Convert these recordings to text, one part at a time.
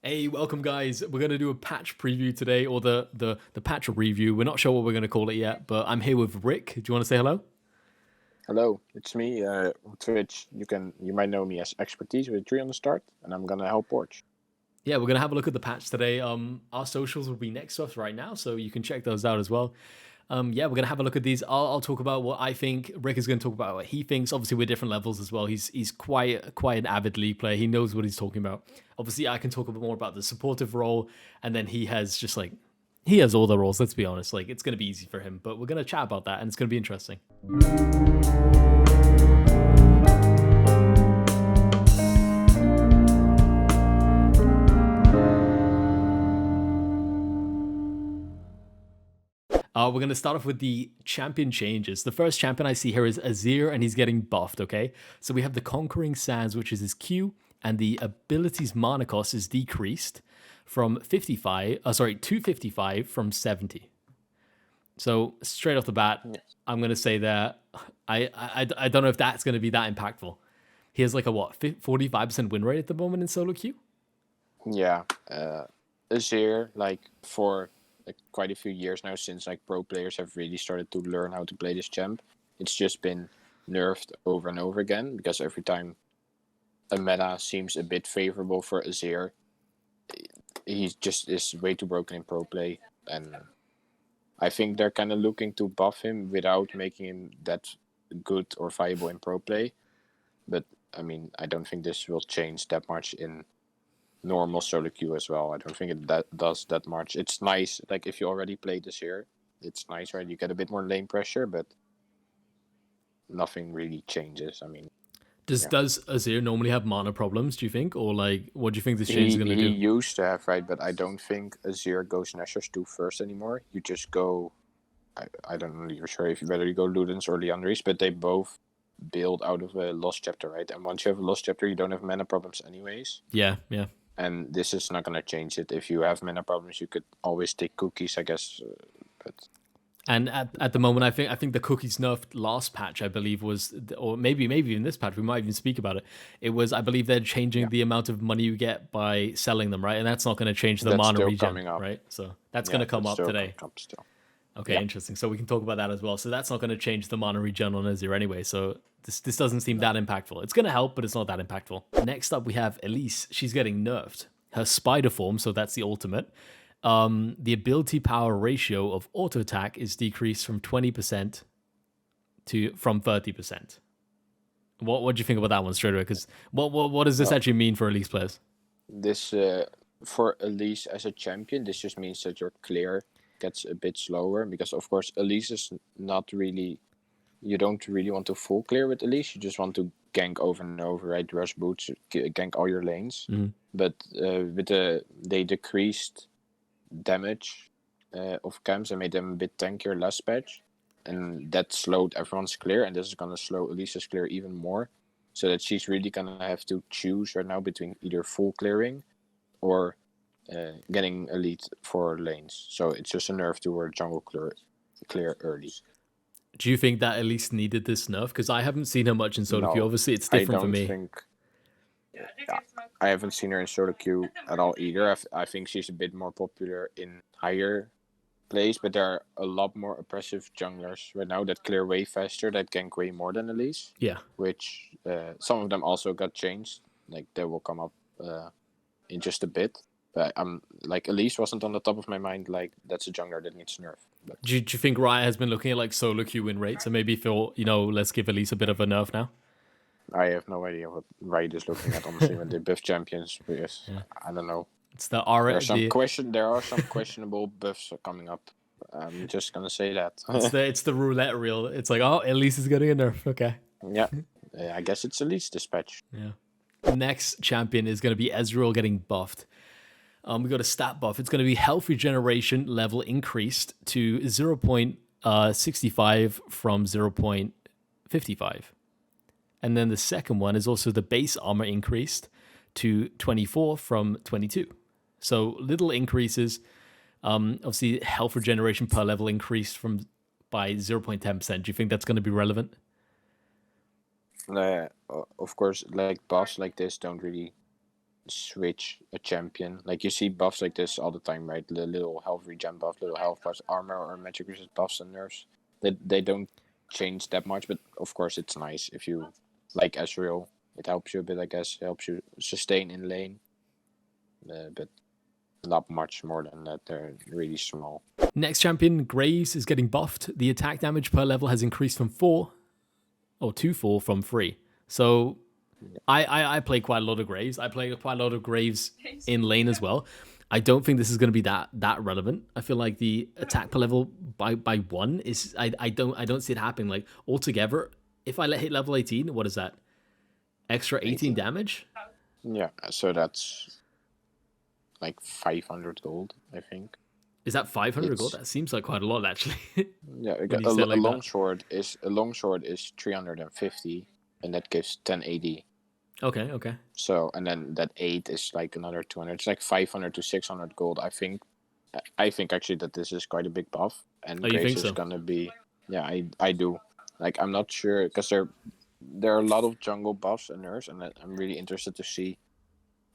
Hey, welcome guys. We're going to do a patch preview today, or the patch review. We're not sure what we're going to call it yet, but I'm here with Rick. Do you want to say hello? Hello, it's me, Twitch. You might know me as Expertise with 3 on the start, and I'm gonna help Porge. Yeah, we're going to have a look at the patch today. Our socials will be next to us right now, so you can check those out as well. Yeah, we're going to have a look at these. I'll talk about what I think. Rick is going to talk about what he thinks. Obviously, we're different levels as well. He's quite an avid League player. He knows what he's talking about. Obviously, I can talk a bit more about the supportive role, and then he has he has all the roles. Let's be honest. Like, it's going to be easy for him, but we're going to chat about that, and it's going to be interesting. We're going to start off with the champion changes. The first champion I see here is Azir, and he's getting buffed, okay? So we have the Conquering Sands, which is his Q, and the abilities mana cost is decreased from 255 from 70. So straight off the bat, I'm going to say that I don't know if that's going to be that impactful. He has like a 45% win rate at the moment in solo queue? Yeah, Azir, for quite a few years now, since pro players have really started to learn how to play this champ, it's just been nerfed over and over again, because every time a meta seems a bit favorable for Azir, he just is way too broken in pro play, and I think they're kind of looking to buff him without making him that good or viable in pro play. But I mean, I don't think this will change that much in normal solo queue as well. I don't think it does that much. It's nice, if you already played this year, it's nice, right? You get a bit more lane pressure, but nothing really changes. I mean, does Azir normally have mana problems, do you think? Or what do you think this change is going to do? He used to have, right? But I don't think Azir goes Nashor's 2 first anymore. You just go, I don't know for sure whether you go Ludens or Liandry's, but they both build out of a Lost Chapter, right? And once you have a Lost Chapter, you don't have mana problems anyways. Yeah. And this is not going to change it. If you have mana problems, you could always take cookies, I guess. And at the moment, I think the cookies nerfed last patch, I believe, was, or maybe in this patch, we might even speak about it. It was, I believe, they're changing the amount of money you get by selling them, right? And that's not going to change the mana regen, right? So that's going to come up today. Okay, interesting. So we can talk about that as well. So that's not going to change the mana regen on Azir anyway. So this doesn't seem that impactful. It's going to help, but it's not that impactful. Next up, we have Elise. She's getting nerfed. Her spider form, so that's the ultimate. The ability power ratio of auto attack is decreased from 20% from 30%. What do you think about that one straight away? Because what does this actually mean for Elise players? This for Elise as a champion, this just means that your clear gets a bit slower, because of course Elise is not really, you don't really want to full clear with Elise. You just want to gank over and over, right? Rush boots, gank all your lanes. Mm-hmm. But they decreased damage of camps and made them a bit tankier last patch, and that slowed everyone's clear, and this is going to slow Elise's clear even more, so that she's really going to have to choose right now between either full clearing or getting elite for lanes. So it's just a nerf to her jungle clear early. Do you think that Elise needed this nerf? Because I haven't seen her much in solo queue. Obviously, it's different for me. I haven't seen her in solo queue at all either. I think she's a bit more popular in higher plays, but there are a lot more oppressive junglers right now that clear way faster, that gank way more than Elise. Yeah. Which some of them also got changed. They will come up in just a bit. But Elise wasn't on the top of my mind. That's a jungler that needs nerf. But do you think Riot has been looking at solo queue win rates and maybe feel, let's give Elise a bit of a nerf now? I have no idea what Riot is looking at, honestly, when they buff champions, because I don't know. It's the There are some questionable buffs coming up. I'm just gonna say that. It's the roulette reel. It's Elise is getting a nerf. Okay. Yeah. I guess it's Elise this patch. Yeah. Next champion is going to be Ezreal getting buffed. We got a stat buff. It's going to be health regeneration level increased to 0.65 from 0.55. And then the second one is also the base armor increased to 24 from 22. So little increases. Obviously, health regeneration per level increased by 0.10%. Do you think that's going to be relevant? Of course, buffs like this don't really switch a champion. Like you see buffs like this all the time, right? The little health regen buff, little health plus armor or magic resist buffs and nerfs. They don't change that much, but of course it's nice if you like Ezreal. It helps you a bit, I guess. It helps you sustain in lane, but not much more than that. They're really small. Next champion, Graves, is getting buffed. The attack damage per level has increased from 4 to 4 from 3. So I play quite a lot of Graves. I play quite a lot of Graves in lane as well. I don't think this is going to be that relevant. I feel like the attack per level by 1 is I don't see it happening. Like altogether, if I hit level 18, what is that? Extra 18 damage? Yeah, so that's like 500 gold, I think. Is that 500 gold? That seems like quite a lot, actually. Yeah, a long sword is 350, and that gives 1080. Okay. So, and then that 8 is like another 200. It's like 500 to 600 gold. I think actually that this is quite a big buff, and Graves is gonna be. Yeah, I do. Like, I'm not sure because there are a lot of jungle buffs and nerfs, and I'm really interested to see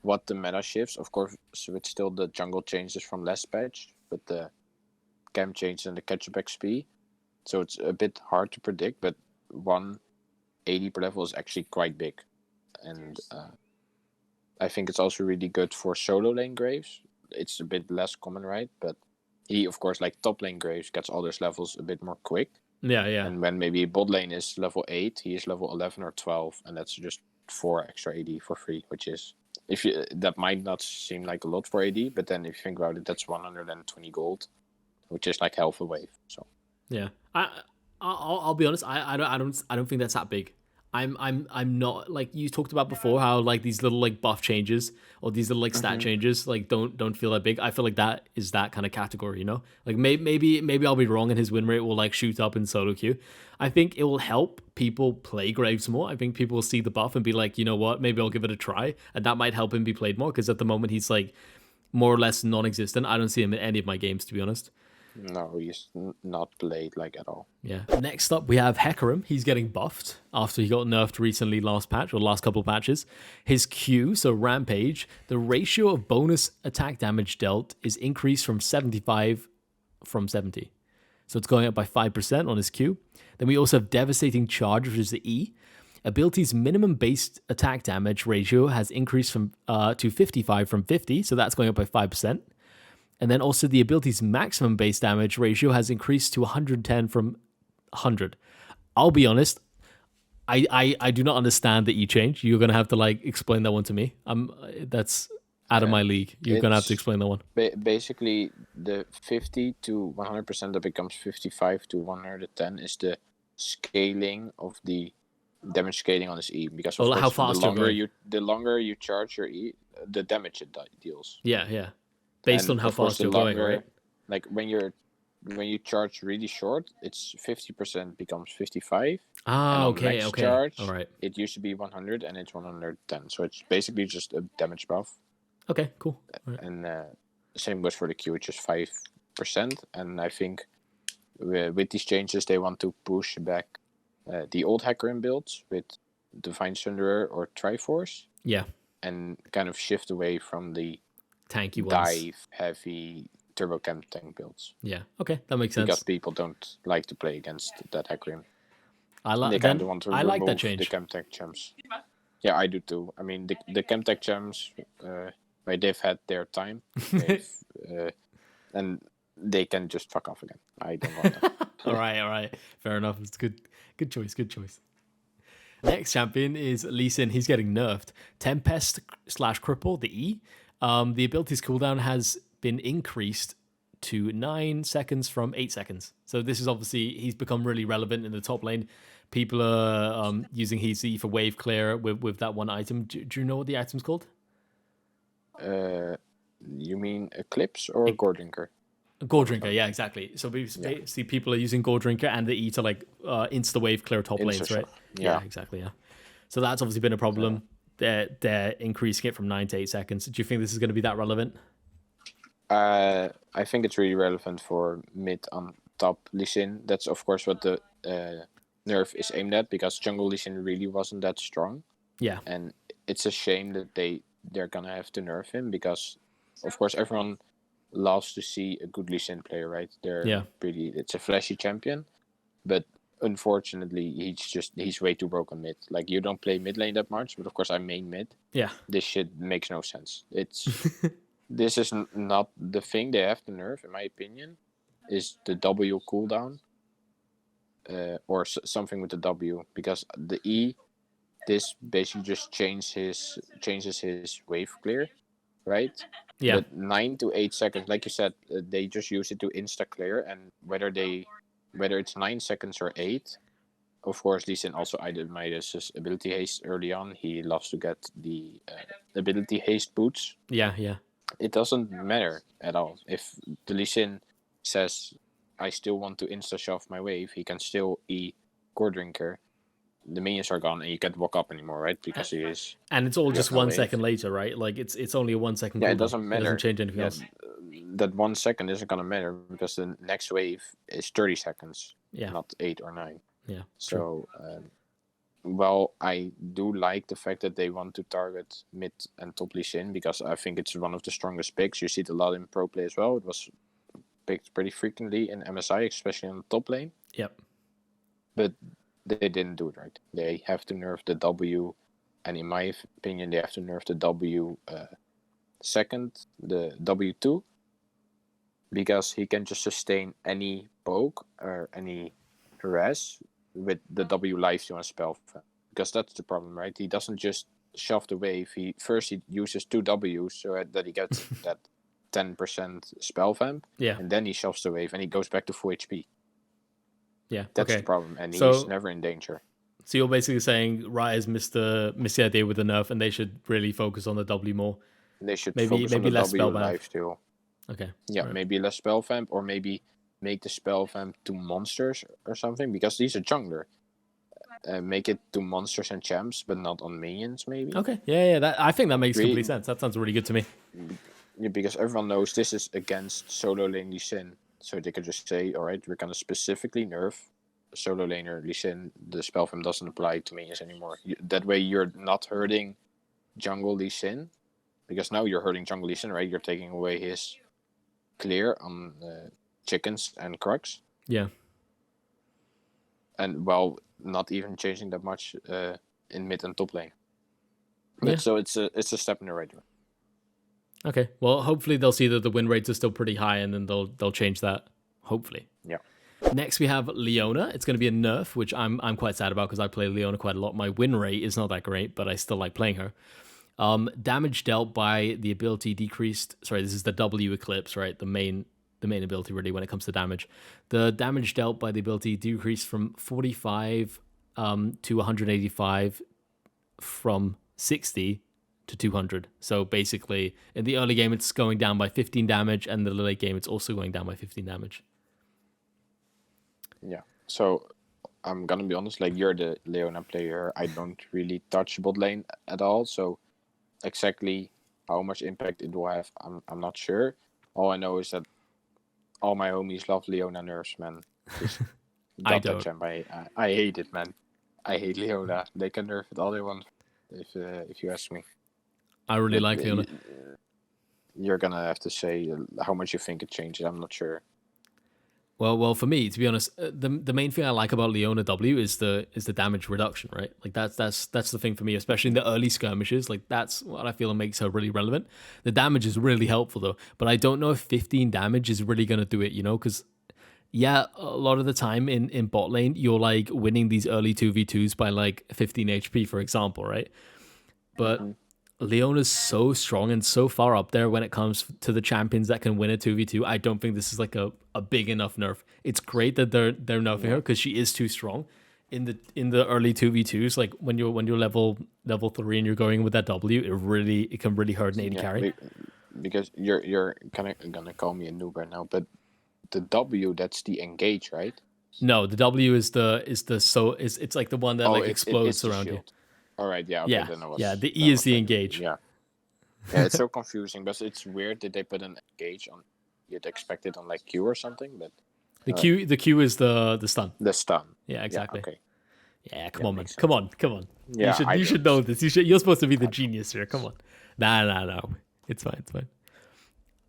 what the meta shifts. Of course, so it's still the jungle changes from last patch, but the camp changes and the catch-up XP. So it's a bit hard to predict, but 180 per level is actually quite big. And I think it's also really good for solo lane Graves. It's a bit less common, right? But he, of course, like top lane Graves, gets all those levels a bit more quick. Yeah. And when maybe bot lane is level 8, he is level 11 or 12, and that's just 4 extra AD for free, which is that might not seem like a lot for AD, but then if you think about it, that's 120 gold, which is like half a wave. So yeah, I'll be honest. I don't think that's that big. I'm not, like you talked about before, how like these little like buff changes or these little like stat changes like don't feel that big. I feel like that is that kind of category, you know? Like maybe I'll be wrong and his win rate will like shoot up in solo queue. I think it will help people play Graves more. I think people will see the buff and be like, you know what, maybe I'll give it a try, and that might help him be played more, because at the moment he's like more or less non-existent. I don't see him in any of my games, to be honest. No, he's not played like at all. Yeah. Next up, we have Hecarim. He's getting buffed after he got nerfed recently last patch, or last couple of patches. His Q, so Rampage, the ratio of bonus attack damage dealt is increased from 75 from 70. So it's going up by 5% on his Q. Then we also have Devastating Charge, which is the E. Ability's minimum base attack damage ratio has increased from to 55 from 50, so that's going up by 5%. And then also the ability's maximum base damage ratio has increased to 110 from 100. I'll be honest, I do not understand the E change. You're gonna have to like explain that one to me. That's out of my league. You're gonna have to explain that one. Basically, the 50 to 100% that becomes 55 to 110 is the scaling of the damage scaling on his E. Because of course, how fast the longer you charge your E, the damage it deals. Yeah. Based on how fast you're going, right? Like when you charge really short, it's 50% becomes 55. Okay. Charge, all right. It used to be 100 and it's 110. So it's basically just a damage buff. Okay, cool. Right. And same goes for the Q, which is 5%. And I think with these changes, they want to push back the old Hecarim builds with Divine Sunderer or Triforce. Yeah. And kind of shift away from the tanky dive heavy turbo camp tank builds. Yeah, okay, that makes sense. Because people don't like to play against that Hecarim. I like that change. The camp tech champs. Yeah, I do too. I mean, the camp tech champs, they've had their time, and they can just fuck off again. I don't want that. all right, fair enough. It's good choice. Next champion is Elise. He's getting nerfed. Tempest / Cripple, the E. The ability's cooldown has been increased to 9 seconds from 8 seconds. So this is obviously, he's become really relevant in the top lane. People are using his E for wave clear with that one item. Do you know what the item's called? You mean Eclipse or Gore Drinker? Gore Drinker, yeah, exactly. So we see people are using Gore Drinker and the E to like insta wave clear top lanes, right? Yeah, exactly. Yeah. So that's obviously been a problem. They're increasing it from 9 to 8 seconds. Do you think this is going to be that relevant? I think it's really relevant for mid on top Lee Sin. That's of course what the nerf is aimed at, because jungle Lee Sin really wasn't that strong. Yeah. And it's a shame that they they're gonna have to nerf him because, of course, everyone loves to see a good Lee Sin player, right? It's a flashy champion, but unfortunately, he's way too broken mid. Like, you don't play mid lane that much, but of course I main mid. Yeah. This shit makes no sense. This is not the thing they have to nerf, in my opinion, is the W cooldown, or something with the W, because the E, this basically just changes his wave clear, right? Yeah. But 9 to 8 seconds, like you said, they just use it to insta clear, and whether it's 9 seconds or 8, of course, Lee Sin also itemizes his ability haste early on. He loves to get the ability haste boots. Yeah. It doesn't matter at all. If the Lee Sin says, I still want to insta shove my wave, he can still core drinker. The minions are gone and you can't walk up anymore, right? Because he is. And it's all just 1 second later, right? Like it's only a 1 second. Yeah, cooldown. it doesn't matter. It doesn't change anything else. That 1 second isn't gonna matter because the next wave is 30 seconds. Yeah. Not 8 or 9. Yeah. So, well, I do like the fact that they want to target mid and top Lee Sin because I think it's one of the strongest picks. You see it a lot in pro play as well. It was picked pretty frequently in MSI, especially on the top lane. Yep. But they didn't do it right. They have to nerf the W, and in my opinion, they have to nerf the W second, the W2, because he can just sustain any poke or any harass with the W life to a spell. Because that's the problem, right? He doesn't just shove the wave. He uses 2 Ws so that he gets that 10% spell vamp. Yeah. And then he shoves the wave and he goes back to full HP. Yeah. That's the problem. And he's never in danger. So you're basically saying Ryze missed the idea with the nerf, and they should really focus on the W more. They should focus on the less W spell life still. Okay. Yeah, right. Maybe less spell vamp, or maybe make the spell vamp to monsters or something, because he's a jungler. Make it to monsters and champs, but not on minions, maybe. Okay, yeah. I think that makes complete sense. That sounds really good to me. Yeah, because everyone knows this is against solo lane Lee Sin, so they could just say, all right, we're gonna specifically nerf solo laner Lee Sin. The spell vamp doesn't apply to minions anymore. That way, you're not hurting jungle Lee Sin, because now you're hurting jungle Lee Sin, right? You're taking away his clear on chickens and crocs. Yeah. And well, not even changing that much in mid and top lane. But so it's a step in the right direction. Okay. Well, hopefully they'll see that the win rates are still pretty high, and then they'll change that. Hopefully. Yeah. Next we have Leona. It's going to be a nerf, which I'm quite sad about because I play Leona quite a lot. My win rate is not that great, but I still like playing her. Damage dealt by the ability decreased. Sorry, this is the W Eclipse, right? The main ability really when it comes to damage. The damage dealt by the ability decreased from 45 to 185 from 60 to 200. So basically, in the early game, it's going down by 15 damage, and the late game, it's also going down by 15 damage. Yeah. So I'm gonna be honest. Like, you're the Leona player. I don't really touch bot lane at all. So exactly how much impact it will have, I'm not sure. All I know is that all my homies love Leona nerfs, man. I don't. I hate it, man. I hate Leona. They can nerf it all they want, if you ask me. I really like Leona. You're gonna have to say how much you think it changes. I'm not sure. Well, for me, to be honest, the main thing I like about Leona W is the damage reduction, right? Like that's the thing for me, especially in the early skirmishes. Like that's what I feel makes her really relevant. The damage is really helpful though, but I don't know if 15 damage is really gonna do it, because yeah, a lot of the time in bot lane, you're like winning these early 2v2s by like 15 HP, for example, right? But Leona's so strong and so far up there when it comes to the champions that can win a 2v2. I don't think this is like a big enough nerf. It's great that they're nerfing her because she is too strong in the early 2v2s. Like when you're level 3 and you're going with that W, it can really hurt an AD carry. Because you're kind of gonna call me a noob right now, but the W, that's the engage, right? No, the W is it's like the one that explodes around you. All right, yeah, okay, then the E is the engage. Yeah, it's so confusing, but it's weird that they put an engage on. You'd expect it on like Q or something, but the Q is the stun. The stun. Yeah, exactly. Yeah, okay. Yeah, come Yeah, on, man. makes sense. Come on. Yeah, You should know this. You're supposed to be the genius here. Come on. Nah. It's fine. It's fine.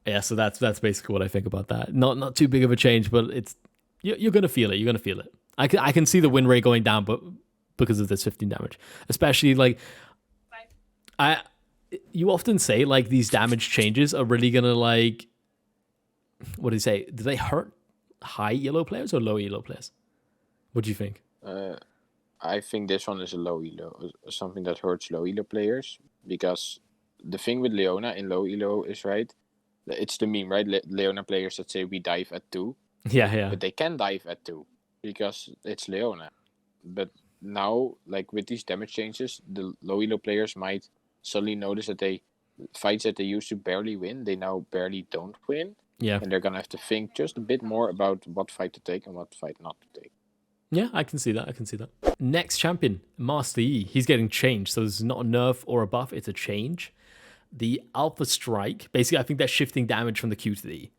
Yeah, so that's basically what I think about that. Not too big of a change, but it's you're gonna feel it. You're gonna feel it. I can see the win rate going down, but because of this 15 damage, especially like I you often say like these damage changes are really gonna like what do you say? Do they hurt high elo players or low elo players? What do you think? I think this one is a low elo, something that hurts low elo players, because the thing with Leona in low elo is, right, it's the meme, right? Leona players that say we dive at 2, Yeah. but they can dive at 2 because it's Leona. But now, like with these damage changes, the low elo players might suddenly notice that fights that they used to barely win, they now barely don't win. Yeah. And they're gonna have to think just a bit more about what fight to take and what fight not to take. Yeah, I can see that. Next champion, Master Yi. He's getting changed. So this is not a nerf or a buff, it's a change. The Alpha Strike, basically, I think they're shifting damage from the Q to the E.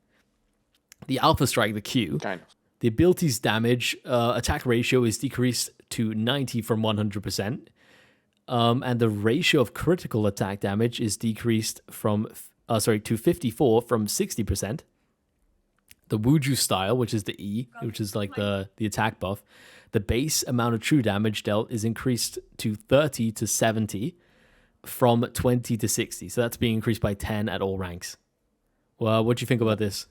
The Alpha Strike, the Q, Kind of. the ability's damage attack ratio is decreased to 90 from 100%. And the ratio of critical attack damage is decreased from to 54 from 60%. The Wuju style, which is the E, which is like the attack buff, the base amount of true damage dealt is increased to 30 to 70 from 20 to 60. So that's being increased by 10 at all ranks. Well, what do you think about this?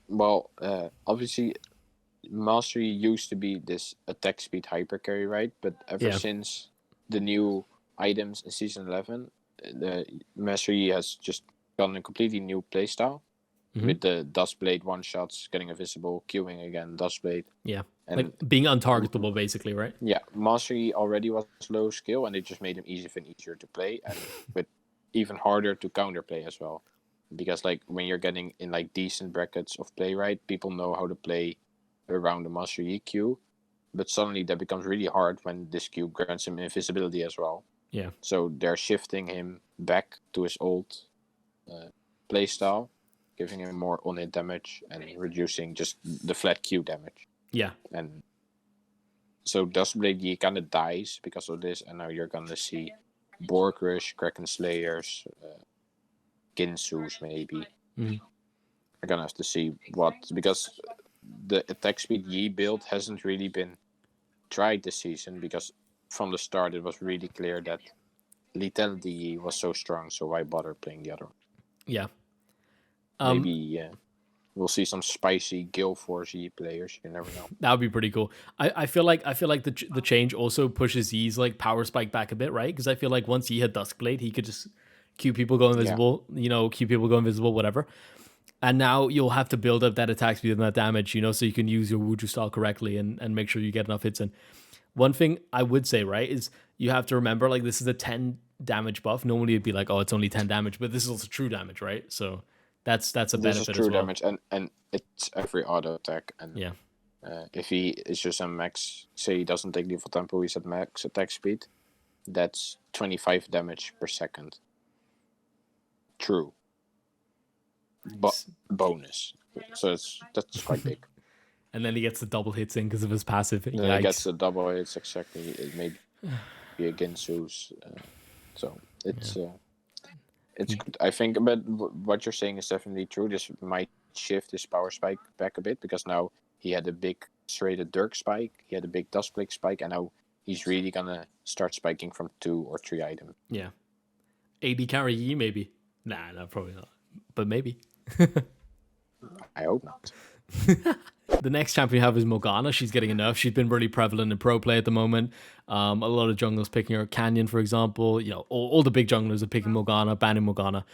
Well, obviously, Mastery used to be this attack speed hyper carry, right? But ever since the new items in Season 11, the Mastery has just gotten a completely new playstyle. With the Dustblade one-shots, getting invisible, queuing again, Dustblade. Yeah, and like being untargetable, basically, right? Yeah, Mastery already was low skill, and they just made him easier to play, and with even harder to counterplay as well. Because like when you're getting in like decent brackets of play, right, people know how to play around the Mastery Q, but suddenly that becomes really hard when this Q grants him invisibility as well. Yeah. So they're shifting him back to his old playstyle, giving him more on-hit damage and reducing just the flat Q damage. Yeah. And so Dustblade Yi kind of dies because of this, and now you're gonna see Borg Rush, Kraken Slayers, Ginsus maybe. Mm. We're gonna have to see what, because the attack speed Yi build hasn't really been tried this season, because from the start it was really clear that Lethality Yi was so strong, so why bother playing the other one? Yeah. Maybe we'll see some spicy Gale Force Yi players. You never know. That would be pretty cool. I feel like the change also pushes Yi's like power spike back a bit, right? Because I feel like once Yi had Duskblade, he could just queue people go invisible, queue people go invisible, whatever. And now you'll have to build up that attack speed and that damage, so you can use your Wuju style correctly and make sure you get enough hits in. One thing I would say, right, is you have to remember, like, this is a 10 damage buff. Normally it'd be like, oh, it's only 10 damage, but this is also true damage, right? So that's a benefit this is true as well. Damage, and it's every auto attack. And yeah, if he is just a max, say he doesn't take lethal tempo, he's at max attack speed, that's 25 damage per second. True. Bonus. So that's quite big. And then he gets the double hits in because of his passive. Then he gets the double hits, exactly. It may be against Zeus. So it's good. I think, but what you're saying is definitely true. This might shift his power spike back a bit, because now he had a big serrated Dirk spike, he had a big Duskblade spike, and now he's really gonna start spiking from 2 or 3 items. Yeah. AD carry Yi, maybe. Nah, probably not. But maybe. I hope not. The next champion we have is Morgana. She's getting a nerf. She's been really prevalent in pro play at the moment. A lot of junglers picking her. Canyon, for example. All the big junglers are picking Morgana, banning Morgana.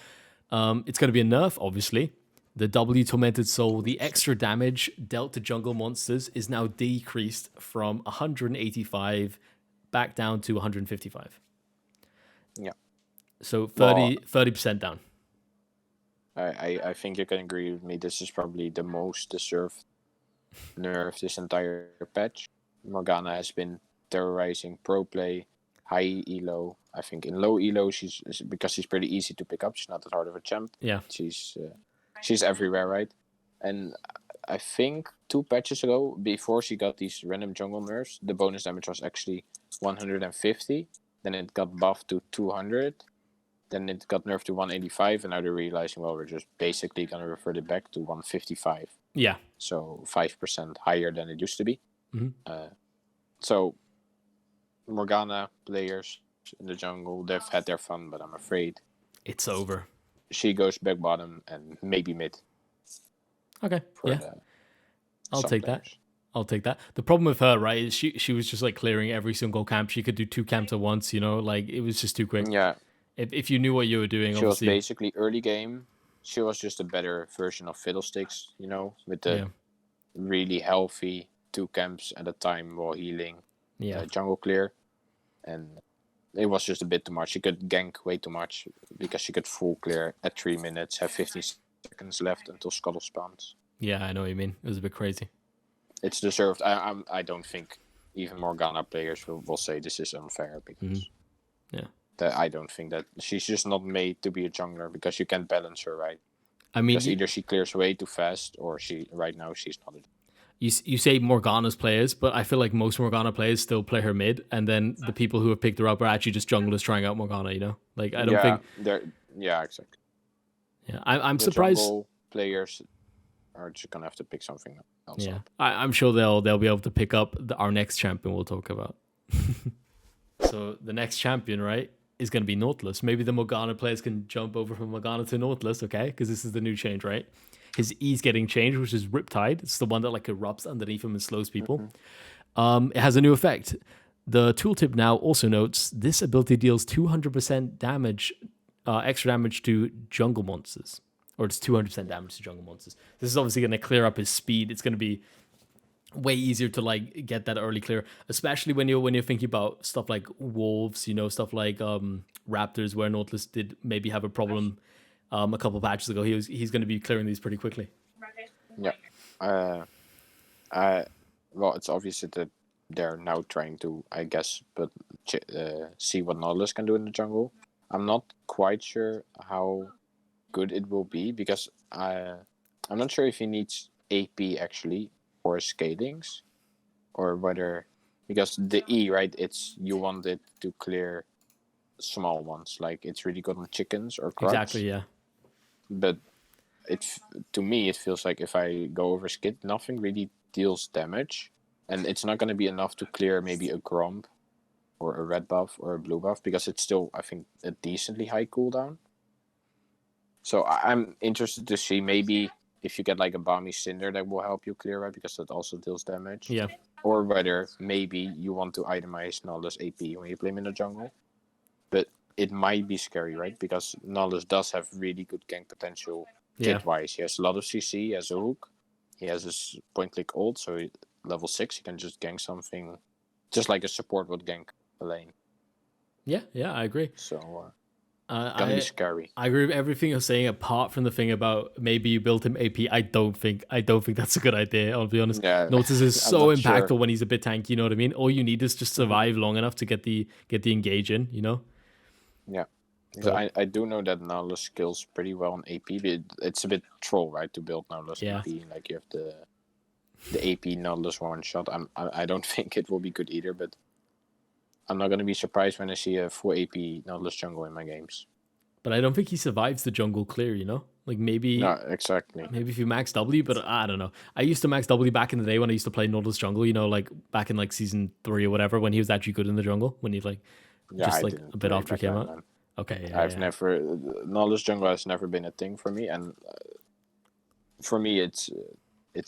It's going to be a nerf, obviously. The W Tormented Soul, the extra damage dealt to jungle monsters is now decreased from 185 back down to 155. Yeah. So 30% down. I think you can agree with me. This is probably the most deserved nerf this entire patch. Morgana has been terrorizing pro play, high elo. I think in low elo, because she's pretty easy to pick up. She's not that hard of a champ. Yeah. She's everywhere, right? And I think 2 patches ago, before she got these random jungle nerfs, the bonus damage was actually 150. Then it got buffed to 200. Then it got nerfed to 185, and now they're realizing, well, we're just basically going to revert it back to 155. Yeah. So 5% higher than it used to be. Mm-hmm. So Morgana players in the jungle, they've had their fun, but I'm afraid it's over. She goes back bottom and maybe mid. Okay, yeah. I'll take players. that. I'll take that. The problem with her, right, is she was just like clearing every single camp. She could do 2 camps at once, you know, like it was just too quick. Yeah. If you knew what you were doing, she obviously. was basically early game. She was just a better version of Fiddlesticks, you know, with the really healthy 2 camps at a time while healing. Jungle clear. And it was just a bit too much. She could gank way too much because she could full clear at 3 minutes, have 15 seconds left until Scuttle spawns. Yeah, I know what you mean. It was a bit crazy. It's deserved. I don't think even Morgana players will say this is unfair because I don't think that she's just not made to be a jungler because you can't balance her, right? I mean, because either she clears way too fast or right now she's not. You say Morgana's players, but I feel like most Morgana players still play her mid, and then the people who have picked her up are actually just junglers trying out Morgana, you know? Like, I don't think... Yeah, exactly. Yeah, I'm surprised... Jungle players are just going to have to pick something else up. I'm sure they'll be able to pick up our next champion we'll talk about. So, the next champion, right, is going to be Nautilus. Maybe the Morgana players can jump over from Morgana to Nautilus, okay? Because this is the new change, right? His E's getting changed, which is Riptide. It's the one that like erupts underneath him and slows people. It has a new effect. The tooltip now also notes this ability deals 200% damage, extra damage to jungle monsters, or it's 200% damage to jungle monsters. This is obviously going to clear up his speed. It's going to be way easier to like get that early clear, especially when you're thinking about stuff like wolves, you know, stuff like raptors, where Nautilus did maybe have a problem. A couple patches ago, he's going to be clearing these pretty quickly. Yeah. Well, it's obvious that they're now trying to, I guess, but see what Nautilus can do in the jungle. I'm not quite sure how good it will be because I'm not sure if he needs AP actually for scalings or whether because the E, right? You want it to clear small ones, like it's really good on chickens or crocs. Exactly, yeah. But to me, it feels like if I go over skid, nothing really deals damage. And it's not going to be enough to clear maybe a Gromp or a red buff or a blue buff because it's still, I think, a decently high cooldown. So I'm interested to see maybe if you get like a Balmy Cinder that will help you clear, right? Because that also deals damage. Yeah. Or whether maybe you want to itemize Nautilus AP when you play him in the jungle. But it might be scary, right? Because Nautilus does have really good gank potential kit-wise. He has a lot of CC, he has a hook, he has his point-click ult, so level 6, he can just gank something, just like a support would gank a lane. Yeah, I agree. So, gonna be scary. I agree with everything you're saying, apart from the thing about maybe you built him AP. I don't think that's a good idea, I'll be honest. Yeah, Nautilus is so impactful sure. when he's a bit tanky, you know what I mean? All you need is just survive long enough to get the engage in, you know? Yeah. So I do know that Nautilus scales pretty well on AP, but it's a bit troll, right, to build Nautilus AP. Like you have the AP Nautilus one shot. I don't think it will be good either, but I'm not going to be surprised when I see a full AP Nautilus jungle in my games. But I don't think he survives the jungle clear, you know? Like maybe... No, exactly. Maybe if you max W, but I don't know. I used to max W back in the day when I used to play Nautilus jungle, you know, like back in like season 3 or whatever, when he was actually good in the jungle, when he like... just like a bit after he came out. Okay, never... Nautilus jungle has never been a thing for me, and for me it's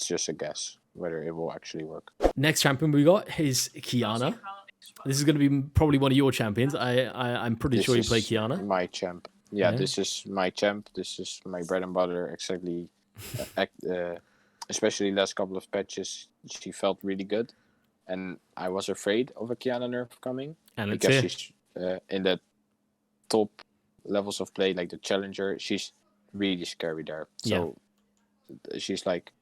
just a guess whether it will actually work. Next champion we got is Qiana. This is going to be probably one of your champions. I'm pretty sure you play Qiana. My champ. Yeah, this is my champ. This is my bread and butter. Exactly. Especially last couple of patches, she felt really good, and I was afraid of a Qiana nerf coming because she's in the top levels of play, like the challenger. She's really scary there. So she's like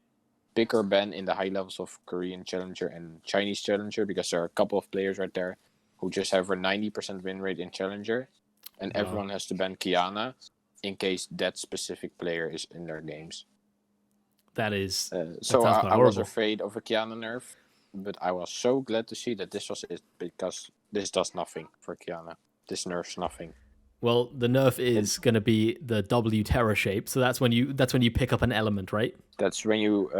pick or ban in the high levels of Korean challenger and Chinese challenger, because there are a couple of players right there who just have a 90% win rate in challenger, and everyone has to ban Qiana in case that specific player is in their games. That So sounds quite I was horrible. afraid of a Qiana nerf, but I was so glad to see that this was it, because this does nothing for Qiana. This nerfs nothing. Well, the nerf is going to be the W Terra shape, so that's when you pick up an element, right? That's when you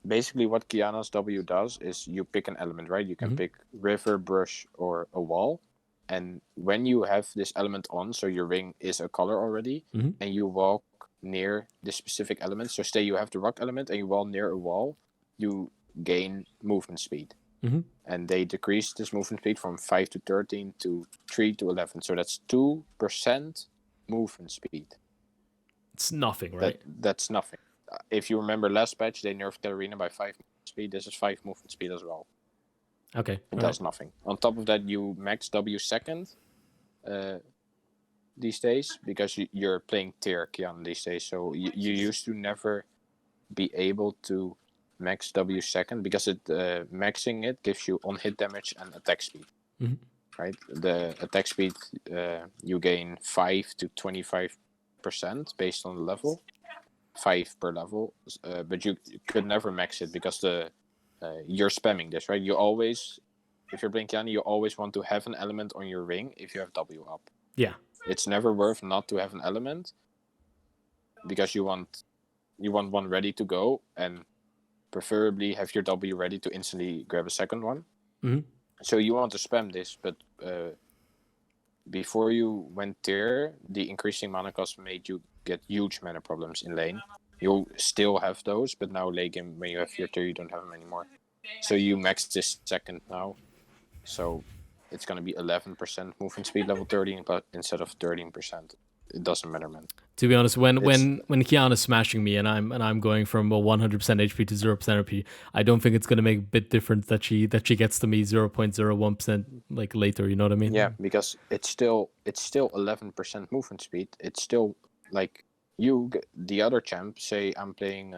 basically what Qiana's W does is you pick an element, right? You can pick river, brush, or a wall, and when you have this element on, so your ring is a color already, and you walk near this specific element. So say you have the rock element and you walk near a wall, you gain movement speed. And they decrease this movement speed from 5 to 13 to 3 to 11. So that's 2% movement speed. It's nothing, right? That's nothing. If you remember last patch, they nerfed Katarina by 5 movement speed. This is 5 movement speed as well. Okay. It does nothing. On top of that, you max W second these days, because you're playing tier Qiana these days. So you used to never be able to max W second, because it maxing it gives you on hit damage and attack speed. Right? The attack speed you gain 5 to 25% based on the level, 5 per level, but you could never max it, because you're spamming this, right? You always, if you're playing Qiana, you always want to have an element on your ring if you have W up. Yeah. It's never worth not to have an element, because you want one ready to go, and preferably have your W ready to instantly grab a second one. So you want to spam this, but before you went tier, the increasing mana cost made you get huge mana problems in lane. You'll still have those, but now late game, when you have your tier, you don't have them anymore. So you max this second now. So it's going to be 11% movement speed level 13, but instead of 13%. It doesn't matter, man. To be honest, when Qiana's smashing me and I'm going from a 100% HP to 0% HP, I don't think it's gonna make a bit difference that she gets to me 0.01% like later. You know what I mean? Yeah, because it's still 11% movement speed. It's still like the other champ. Say I'm playing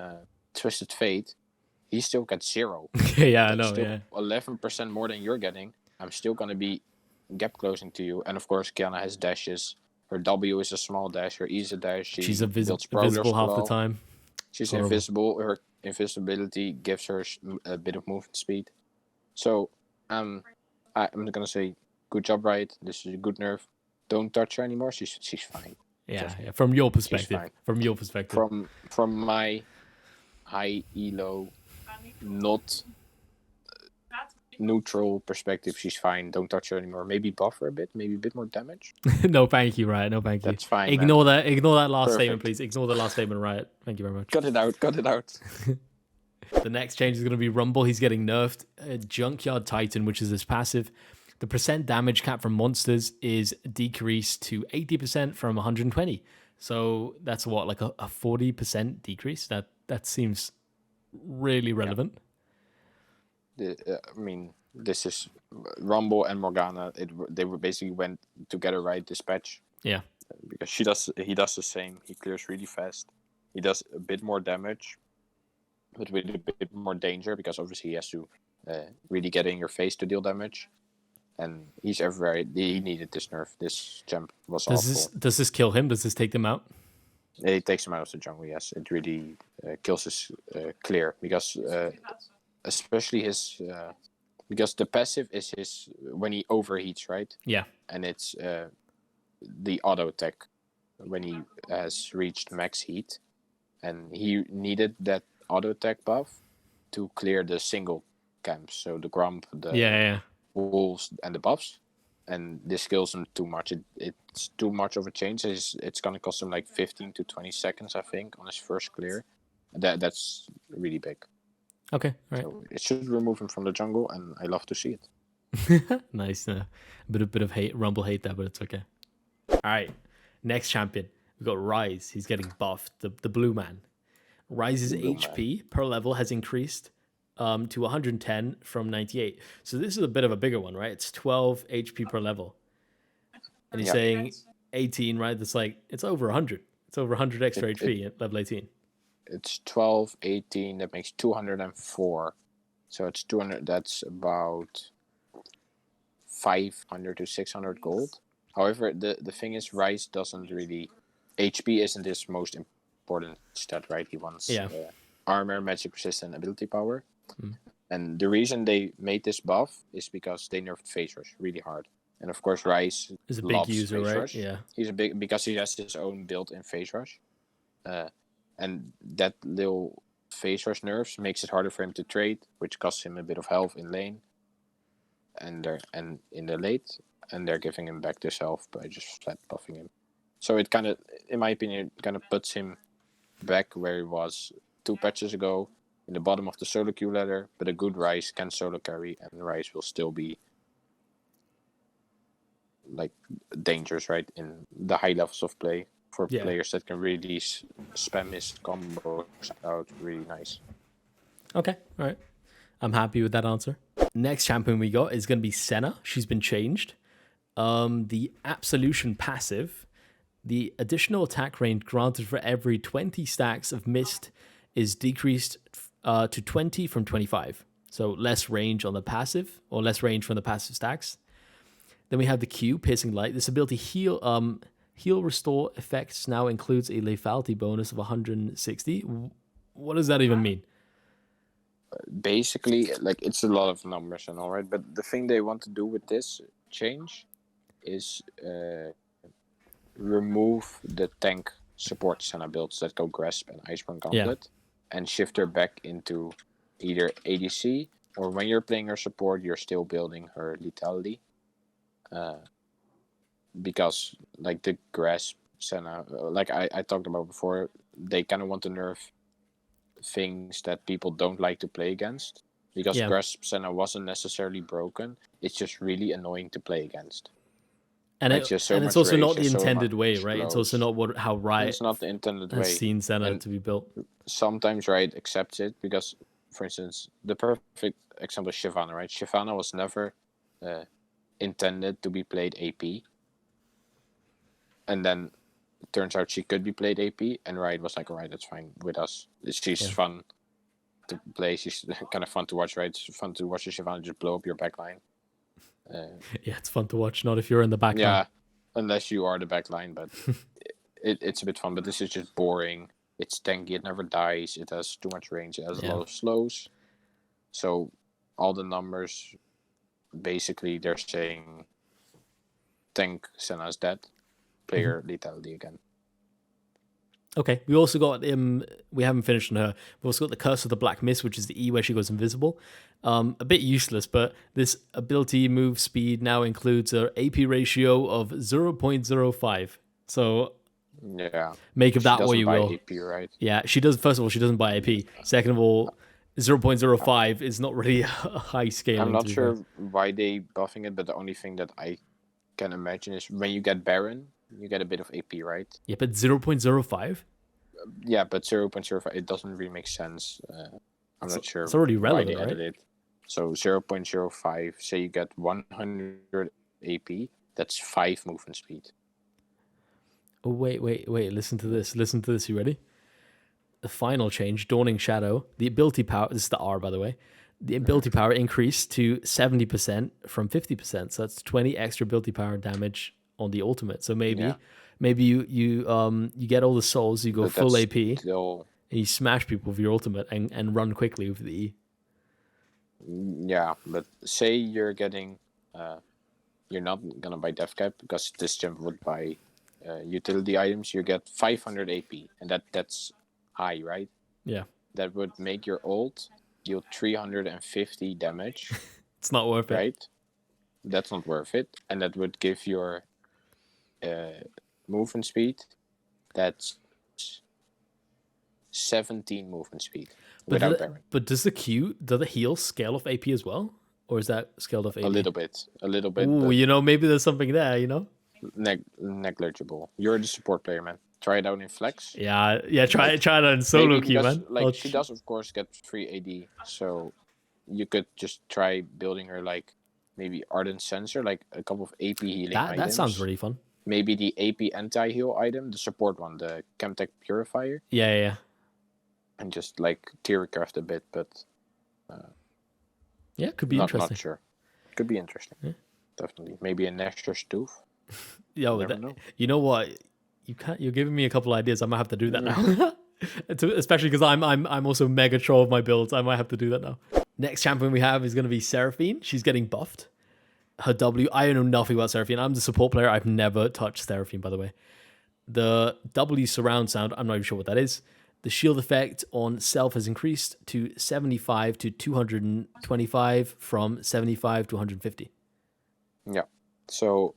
Twisted Fate, he still gets 0. Yeah, I That's know. still Yeah, 11% more than you're getting. I'm still gonna be gap closing to you, and of course Qiana has dashes. Her W is a small dash. Her E is a dash. she's builds invisible half the well. time. She's Horrible. invisible. Her invisibility gives her a bit of movement speed. So I'm gonna say, good job, Riot. This is a good nerf. Don't touch her anymore. She's fine. Yeah. From your She's perspective. fine. From your perspective. From my high elo, not neutral perspective, she's fine. Don't touch her anymore. Maybe buff her a bit. Maybe a bit more damage. No, thank you, Riot. No, thank you. That's fine. Ignore man. that last Perfect. statement, please. Ignore the last statement, Riot. Thank you very much. Cut it out. The next change is going to be Rumble. He's getting nerfed. Junkyard Titan, which is his passive. The percent damage cap from monsters is decreased to 80% from 120. So that's what, like a 40% decrease? That seems really relevant. This is Rumble and Morgana. They were basically went together, right? This patch. Yeah. Because he does the same. He clears really fast. He does a bit more damage, but with a bit more danger, because obviously he has to really get in your face to deal damage. And he's everywhere. He needed this nerf. This champ was awful. Does this kill him? Does this take him out? It takes him out of the jungle, yes. It really kills his clear, because especially his... because the passive is his when he overheats, right? Yeah. And it's the auto attack when he has reached max heat. And he needed that auto attack buff to clear the single camps. So the Grump, the wolves, and the buffs. And this kills him too much. It's too much of a change. It's going to cost him like 15 to 20 seconds, I think, on his first clear. That's really big. Okay, all right. So it should remove him from the jungle, and I love to see it. Nice. A bit of hate, Rumble hate there, but it's okay. All right, next champion. We've got Ryze. He's getting buffed, the blue man. Ryze's HP per level has increased to 110 from 98. So this is a bit of a bigger one, right? It's 12 HP per level. And he's saying 18, right? That's like, it's over 100. It's over 100 extra HP at level 18. It's 12, 18, that makes 204. So it's 200, that's about 500 to 600 gold. However, the thing is, Ryze doesn't really... HP isn't his most important stat, right? He wants armor, magic resist, ability power. Mm. And the reason they made this buff is because they nerfed phase rush really hard. And of course, Ryze Is a big loves user, phase right? rush. Yeah. He's a big because he has his own built-in phase rush. And that little phase rush nerfs makes it harder for him to trade, which costs him a bit of health in lane and in the late, and they're giving him back this health by just flat buffing him. So it kind of, in my opinion, kind of puts him back where he was 2 patches ago, in the bottom of the solo queue ladder, but a good Ryze can solo carry, and Ryze will still be like dangerous, right, in the high levels of play for players that can really spam his combos out really nice. Okay, all right. I'm happy with that answer. Next champion we got is going to be Senna. She's been changed. The Absolution passive, the additional attack range granted for every 20 stacks of mist is decreased to 20 from 25. So less range on the passive, or less range from the passive stacks. Then we have the Q, Piercing Light. This ability heal restore effects now includes a lethality bonus of 160. What does that even mean? Basically, like, it's a lot of numbers and all right, but the thing they want to do with this change is remove the tank support Senna builds that go Grasp and Iceborne Gauntlet, and shift her back into either ADC, or when you're playing her support, you're still building her lethality. Because like the Grasp Senna, like I talked about before, they kind of want to nerf things that people don't like to play against, because Grasp Senna wasn't necessarily broken. It's just really annoying to play against. And, it's just it's also not the intended way, right? It's also not how Riot it's not the intended way. Has seen Senna to be built. Sometimes Riot accepts it because, for instance, the perfect example is Shyvana, right? Shyvana was never intended to be played AP. And then it turns out she could be played AP, and Riot was like, alright, that's fine with us. She's fun to play. She's kind of fun to watch, right? It's fun to watch the Shyvana just blow up your backline. It's fun to watch, not if you're in the backline. Yeah, unless you are the backline, but it's a bit fun. But this is just boring. It's tanky, it never dies, it has too much range, it has a lot of slows. So all the numbers, basically they're saying tank Senna's dead, player lethality again. Okay, we also got we haven't finished on her. We've also got the Curse of the Black Mist, which is the E where she goes invisible. A bit useless, but this ability move speed now includes an AP ratio of 0.05. So make of that what you will. AP, right? Yeah, she does. First of all, she doesn't buy AP. Second of all, 0.05 is not really a high scale. I'm not sure why they buffing it, but the only thing that I can imagine is when you get Baron, you get a bit of AP, right? Yeah, but 0.05? Yeah, but 0.05, it doesn't really make sense. I'm not sure. It's already relevant, why they added it. So 0.05, say you get 100 AP, that's 5 movement speed. Oh, wait. Listen to this. You ready? The final change, Dawning Shadow. The ability power, this is the R, by the way. The ability power increased to 70% from 50%. So that's 20 extra ability power damage on the ultimate. So maybe you get all the souls, you go full AP, and you smash people with your ultimate and run quickly with the E. Yeah, but say you're getting, you're not gonna buy Death Cap because this champ would buy utility items. You get 500 AP, and that's high, right? Yeah. That would make your ult deal 350 damage. It's not worth it. Right? That's not worth it, and that would give your movement speed, that's 17 movement speed without Baron. But does the heal scale off AP as well? Or is that scaled off AP? A little bit. Ooh, maybe there's something there, Negligible. You're the support player, man. Try it out in flex. Yeah, try it out in solo queue, man. Like, she does, of course, get free AD, so you could just try building her, like, maybe Ardent Sensor, like a couple of AP healing items. That sounds really fun. Maybe the AP anti-heal item, the support one, the Chemtech Purifier. Yeah. And just, like, tier craft a bit, but... it could be interesting. Not sure. Could be interesting. Yeah. Definitely. Maybe an extra stoof. You know what? You're giving me a couple ideas. I might have to do that now. Especially because I'm also mega troll of my builds. I might have to do that now. Next champion we have is going to be Seraphine. She's getting buffed. Her W, I know nothing about Seraphine. I'm the support player. I've never touched Seraphine, by the way. The W surround sound, I'm not even sure what that is. The shield effect on self has increased to 75 to 225 from 75 to 150. Yeah. So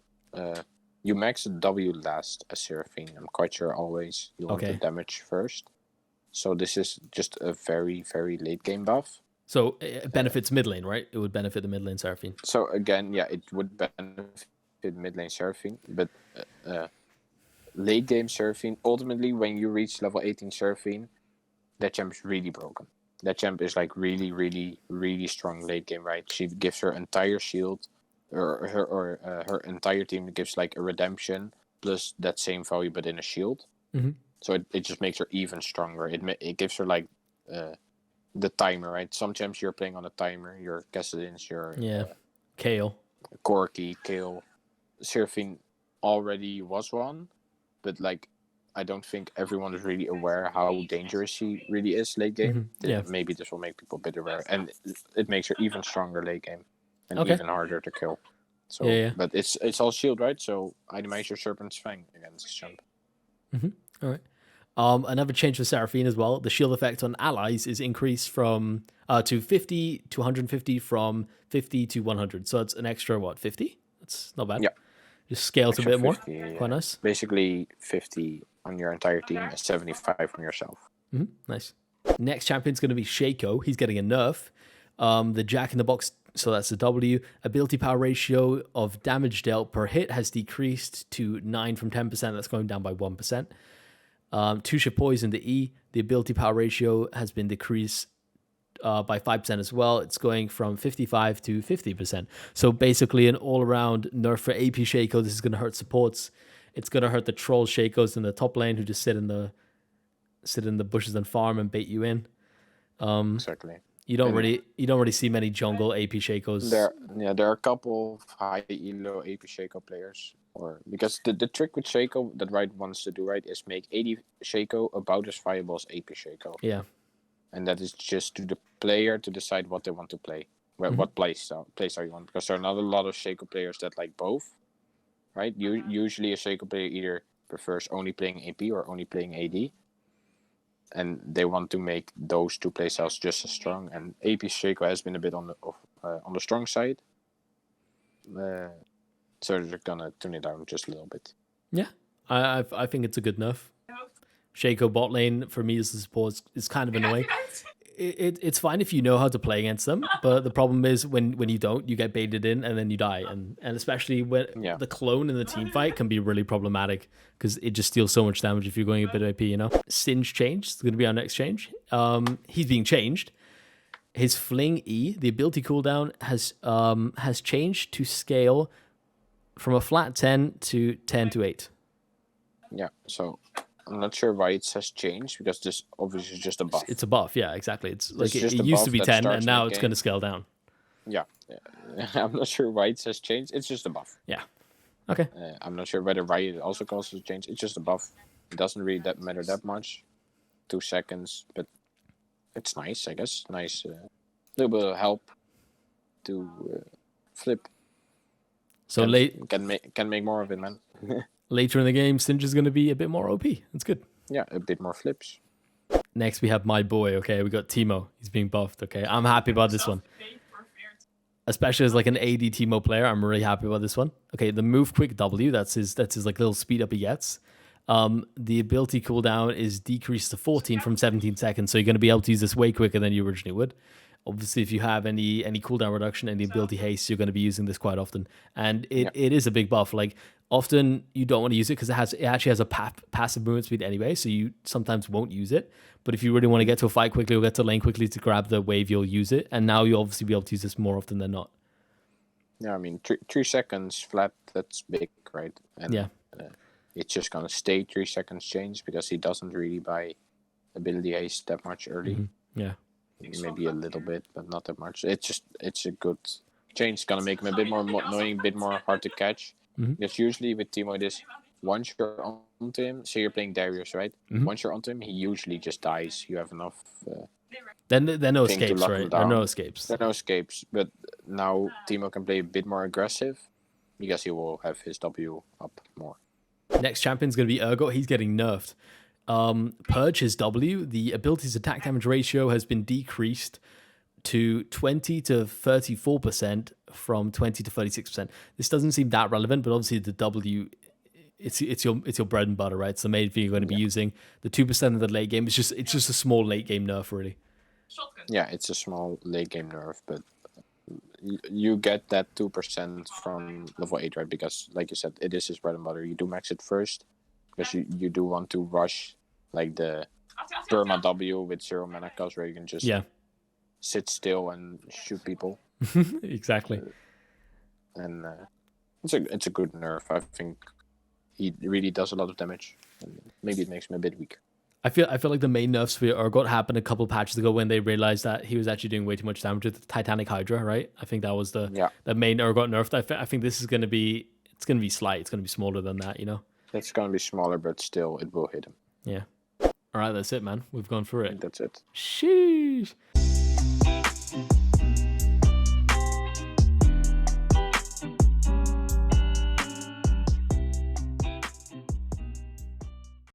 you max the W last as Seraphine. I'm quite sure always you want the damage first. So this is just a very, very late game buff. So it benefits mid lane, right? It would benefit the mid lane Seraphine. So again, yeah, it would benefit mid lane Seraphine, but late game Seraphine, ultimately when you reach level 18 Seraphine, that champ is really broken. That champ is like really, really, really strong late game, right? She gives her entire shield, or her entire team gives like a redemption plus that same value but in a shield. Mm-hmm. So it just makes her even stronger. It gives her like the timer, right? Some champs you're playing on a timer. Your Cassadins, your Kale, Corki, Kale, Seraphine already was one, but like I don't think everyone is really aware how dangerous she really is late game. Mm-hmm. Maybe this will make people a bit aware, and it makes her even stronger late game and even harder to kill. So, but it's all shield, right? So itemize your Serpent's Fang against this champ. Mm-hmm. All right. Another change for Seraphine as well. The shield effect on allies is increased from to 50 to 150 from 50 to 100. So it's an extra 50? That's not bad. Yeah. Just scales a bit 50, more. Yeah. Quite nice. Basically 50 on your entire team and 75 on yourself. Mm-hmm. Nice. Next champion's going to be Shaco. He's getting a nerf. The Jack in the Box, so that's the W. Ability power ratio of damage dealt per hit has decreased to 9 from 10%. That's going down by 1%. Two-ship poison, the E, the ability power ratio has been decreased by 5% as well. It's going from 55 to 50%. So basically an all-around nerf for AP Shaco. This is going to hurt supports. It's going to hurt the troll Shacos in the top lane who just sit in the bushes and farm and bait you in. Exactly. You don't really see many jungle AP Shacos. There are a couple of high elo AP Shaco players. Because the trick with Shaco that Ryze wants to do, right, is make 80 Shaco about as viable as AP Shaco. Yeah. And that is just to the player to decide what they want to play. What playstyle you want. Because there are not a lot of Shaco players that like both. Right? Usually a Shaco player either prefers only playing AP or only playing AD. And they want to make those two playstyles just as strong. And AP Shaco has been a bit on the strong side. So they're gonna tune it down just a little bit. Yeah, I think it's a good nerf. Shaco bot lane for me as a support is kind of annoying. It's fine if you know how to play against them, but the problem is when you don't, you get baited in and then you die. And especially when the clone in the team fight can be really problematic because it just steals so much damage if you're going a bit AP, you know? Singe changed. It's going to be our next change. He's being changed. His Fling E, the ability cooldown, has changed to scale from a flat 10 to 10 to 8. Yeah, so I'm not sure why it says change because this obviously is just a buff. It's a buff, yeah, exactly. It's like it used to be 10 and now it's going to scale down. Yeah. I'm not sure why it says change. It's just a buff. Yeah. Okay. I'm not sure whether why it also calls it change. It's just a buff. It doesn't really matter that much. 2 seconds, but it's nice, I guess. Nice little bit of help to flip. So can make more of it, man. Later in the game, Singe is going to be a bit more OP. That's good. Yeah, a bit more flips. Next, we have my boy. Okay, we got Teemo. He's being buffed. Okay, I'm happy about this one. Especially as like an AD Teemo player, I'm really happy about this one. Okay, the move quick W. That's his like little speed up he gets. The ability cooldown is decreased to 14 from 17 seconds. So you're going to be able to use this way quicker than you originally would. Obviously, if you have any cooldown reduction, any ability haste, you're going to be using this quite often. And it is a big buff. Like, often you don't want to use it because it actually has a passive movement speed anyway, so you sometimes won't use it. But if you really want to get to a fight quickly or get to lane quickly to grab the wave, you'll use it. And now you'll obviously be able to use this more often than not. Yeah, I mean, 3 seconds flat, that's big, right? And it's just going to stay 3 seconds change because he doesn't really buy ability haste that much early. Mm-hmm. Yeah. Maybe a little bit, but not that much. It's a good change. It's gonna make him a bit more annoying, a bit more hard to catch. Mm-hmm. Because usually with Teemo, once you're onto him, so you're playing Darius, right? Mhm. Once you're onto him, he usually just dies. You have enough Then there are no thing to escapes, lock him right? There are down. no escapes. There are no escapes, but now Teemo can play a bit more aggressive because he will have his W up more. Next champion's going to be Urgot. He's getting nerfed. Purge his W. The ability's attack damage ratio has been decreased to 20 to 34% from 20 to 36%. This doesn't seem that relevant, but obviously the W, it's your bread and butter, right? It's the main thing you're going to be using. The 2% of the late game, it's just a small late game nerf, really. Yeah, it's a small late game nerf, but you get that 2% from level 8, right? Because, like you said, it is his bread and butter. You do max it first, because you do want to rush like the perma W with 0 mana cost, where you can just sit still and shoot people. Exactly. And it's a good nerf. I think he really does a lot of damage. And maybe it makes him a bit weak. I feel like the main nerfs for Urgot happened a couple patches ago when they realized that he was actually doing way too much damage with the Titanic Hydra, right? I think that was the main Urgot nerf. I think this is going to be slight. It's going to be smaller than that, you know? It's going to be smaller, but still it will hit him. Yeah. All right, that's it, man. We've gone through it. That's it. Sheesh.